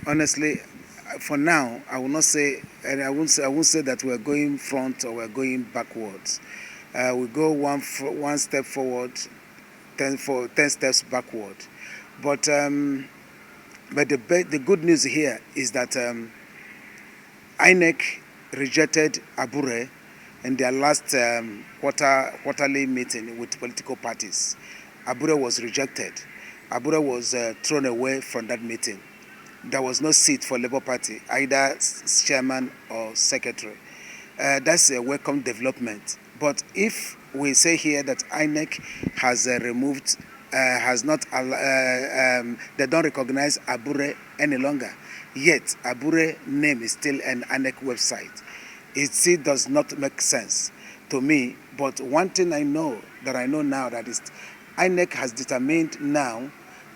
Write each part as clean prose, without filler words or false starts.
Honestly, for now, I will not say, and I won't say that we're going front or we're going backwards. We go one step forward, 10 steps backward. But the good news here is that INEC rejected Abure in their last quarterly meeting with political parties. Abure was rejected. Abure was thrown away from that meeting. There was no seat for Labour Party, either chairman or secretary. That's a welcome development. But if we say here that INEC has removed, has not, they don't recognize Abure any longer, yet Abure name is still an INEC website. It still does not make sense to me. But one thing I know now that is INEC has determined now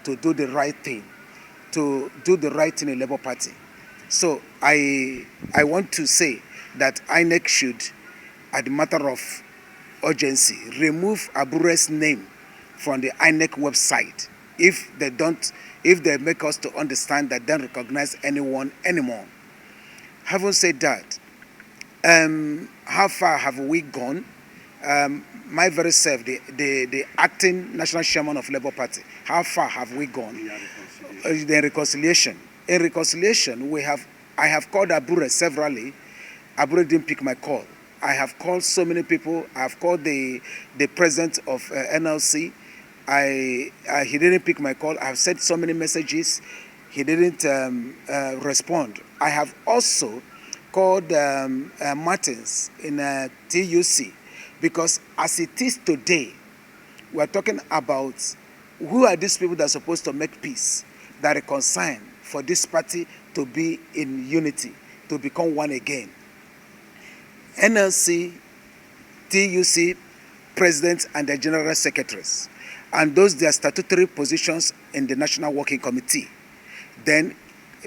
to do the right thing. To do the right thing in the Labour Party. So I want to say that INEC should, at the matter of urgency, remove Abure's name from the INEC website if they make us to understand that they don't recognize anyone anymore. Having said that, how far have we gone? My very self, the acting national chairman of Labour Party, how far have we gone? The reconciliation. In reconciliation, I have called Abure severally. Abure didn't pick my call. I have called so many people. I have called the president of NLC. He didn't pick my call. I have sent so many messages. He didn't respond. I have also called Martins in TUC, because as it is today, we are talking about who are these people that are supposed to make peace, that reconcile for this party to be in unity, to become one again. NLC, TUC, president and the general secretaries, and those their statutory positions in the National Working Committee. Then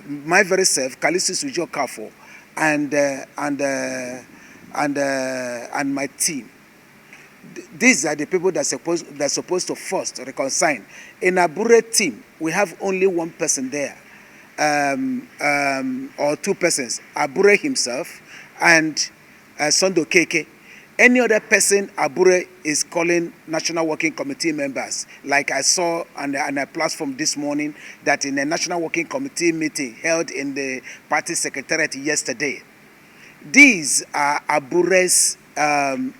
my very self, Callistus with Okafor, and my team. These are the people that are supposed to first reconcile. In Abure team, we have only one person there, or two persons, Abure himself and Sondo Keke. Any other person Abure is calling National Working Committee members, like I saw on a platform this morning, that in a National Working Committee meeting held in the party secretariat yesterday. These are Abure's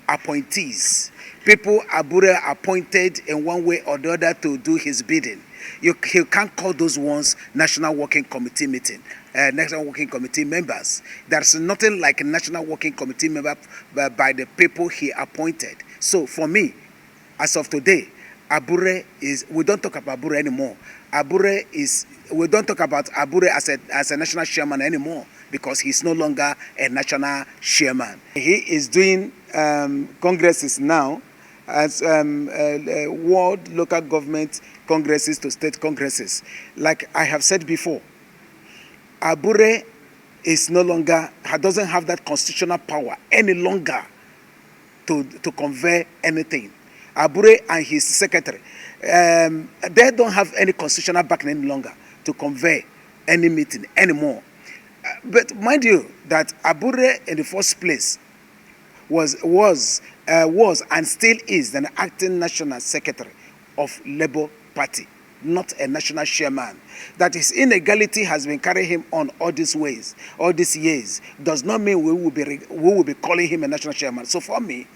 appointees. People Abure appointed in one way or the other to do his bidding. You can't call those ones National Working Committee meeting, National Working Committee members. There's nothing like a National Working Committee member by the people he appointed. So for me, as of today, Abure is, we don't talk about Abure anymore. We don't talk about Abure as a national chairman anymore, because he's no longer a national chairman. He is doing congresses now, as world local government congresses to state congresses. Like I have said before, Abure is no longer, doesn't have that constitutional power any longer to convey anything. Abure and his secretary, they don't have any constitutional backing any longer to convey any meeting anymore. But mind you that Abure in the first place was and still is an acting national secretary of Labour Party, not a national chairman. That his inequality has been carrying him on all these ways, all these years, does not mean we will be calling him a national chairman. So for me,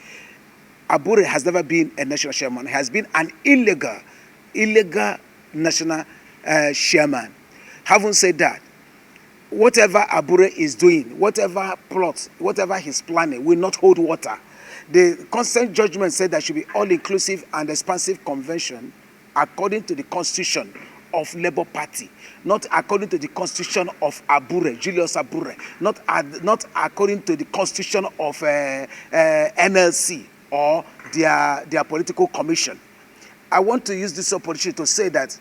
Abure has never been a national chairman. He has been an illegal national chairman. Having said that, whatever Abure is doing, whatever plot, whatever he's planning, will not hold water. The consent judgment said there should be all-inclusive and expansive convention according to the constitution of Labour Party, not according to the constitution of Abure, Julius Abure, not according to the constitution of NLC or their political commission. I want to use this opportunity to say that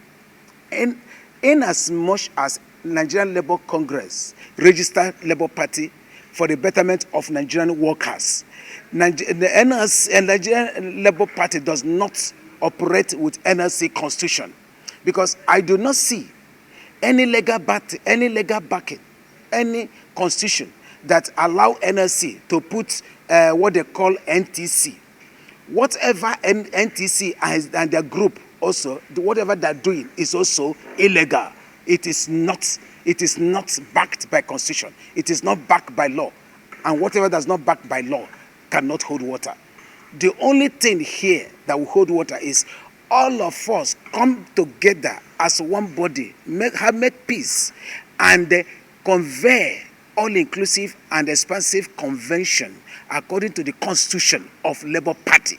in as much as Nigerian Labour Congress registered Labour Party for the betterment of Nigerian workers, the Nigerian Labour Party does not operate with NLC constitution, because I do not see any legal backing, any constitution that allow NLC to put what they call NTC. Whatever NTC and their group also, whatever they're doing is also illegal. It is not backed by constitution. It is not backed by law. And whatever that's not backed by law cannot hold water. The only thing here that will hold water is all of us come together as one body, make peace, and convey all-inclusive and expansive convention according to the constitution of Labour Party.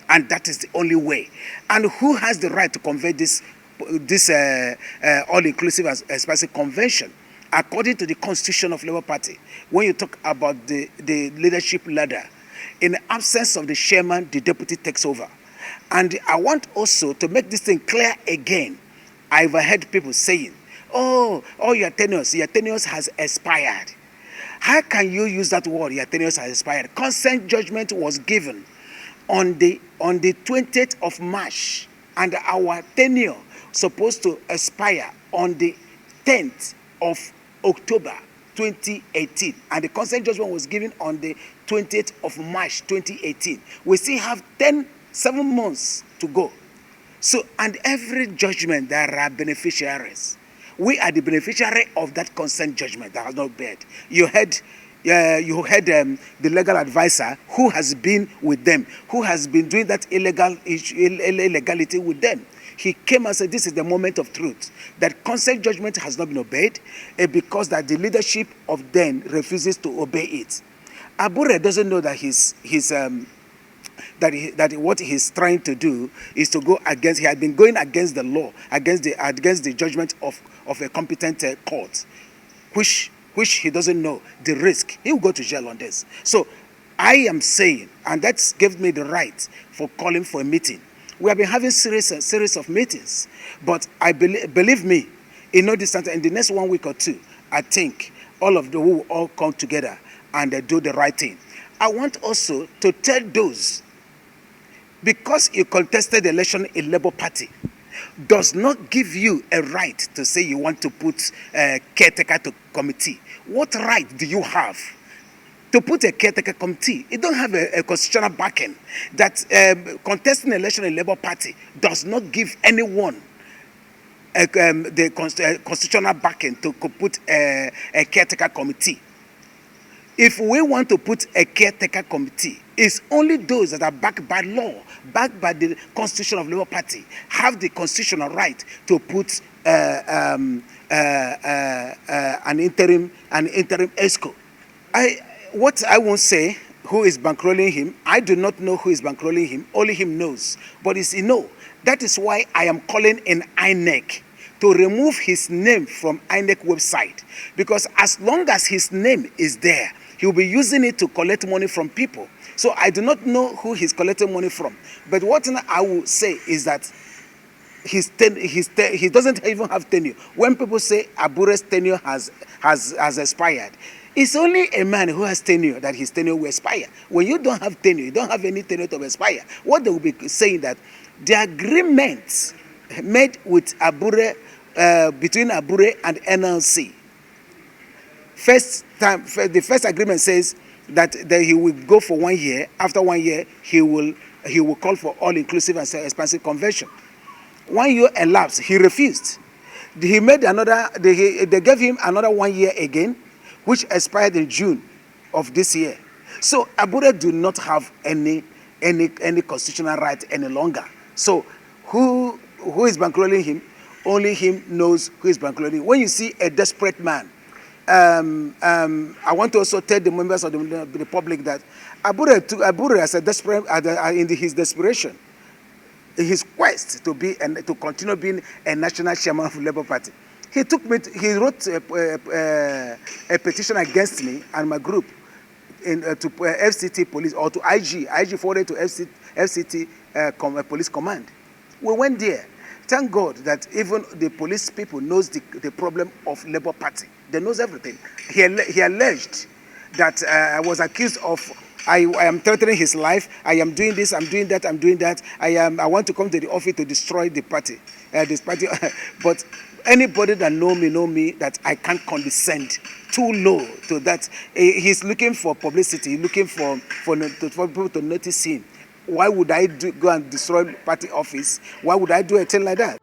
And that is the only way. And who has the right to convey this all-inclusive and expansive convention? According to the constitution of Labour Party, when you talk about the leadership ladder, in the absence of the chairman, the deputy takes over. And I want also to make this thing clear again. I've heard people saying, oh, your tenures has expired. How can you use that word, your tenures has expired? Consent judgment was given on the 20th of March, and our tenure supposed to expire on the 10th of October 2018, and the consent judgment was given on the 20th of March 2018. We still have 7 months to go. So, and every judgment, there are beneficiaries. We are the beneficiary of that consent judgment that has not been. You heard the legal advisor who has been with them, who has been doing that illegality with them. He came and said, this is the moment of truth, that consent judgment has not been obeyed because that the leadership of them refuses to obey it. Abure doesn't know that that what he's trying to do is to go against, he had been going against the law, against the judgment of a competent court, which he doesn't know the risk. He will go to jail on this. So I am saying, and that gives me the right for calling for a meeting. We have been having series of meetings, but I believe me, in no distance, in the next 1 week or two, I think all of them will all come together and do the right thing. I want also to tell those, because you contested the election in Labour Party, does not give you a right to say you want to put a caretaker to committee. What right do you have to put a caretaker committee? You don't have a constitutional backing. That contesting election in Labour Party does not give anyone the constitutional backing to put a caretaker committee. If we want to put a caretaker committee, it's only those that are backed by law, backed by the constitution of Labour Party, have the constitutional right to put an interim ESCO. What I won't say who is bankrolling him. I do not know who is bankrolling him. Only him knows. But it's that is why I am calling in INEC to remove his name from INEC website. Because as long as his name is there, he will be using it to collect money from people. So I do not know who he's collecting money from. But what I will say is that he doesn't even have tenure. When people say Abure's tenure has expired, it's only a man who has tenure that his tenure will expire. When you don't have tenure, you don't have any tenure to expire. What they will be saying that the agreement made with Abure, between Abure and NLC, the first agreement says that he will go for 1 year. After 1 year, he will call for all-inclusive and expansive convention. 1 year elapsed. He refused. He made another. They gave him another 1 year again, which expired in June of this year. So Abure do not have any constitutional right any longer. So who is bankrolling him? Only him knows who is bankrolling him. When you see a desperate man, I want to also tell the members of the public that Abure as a desperate in his desperation, his quest to continue being a national chairman of the Labour Party, he wrote a petition against me and my group to FCT police, or to IG forwarded to FCT police command. We went there. Thank God that even the police people knows the problem of Labour Party. They knows everything. He alleged that I was accused of I am threatening his life. I am doing this. I'm doing that. I'm doing that. I want to come to the office to destroy the party. This party, but Anybody that know me that I can't condescend too low to that. He's looking for publicity, looking for people to notice him. Why would I go and destroy party office? Why would I do a thing like that?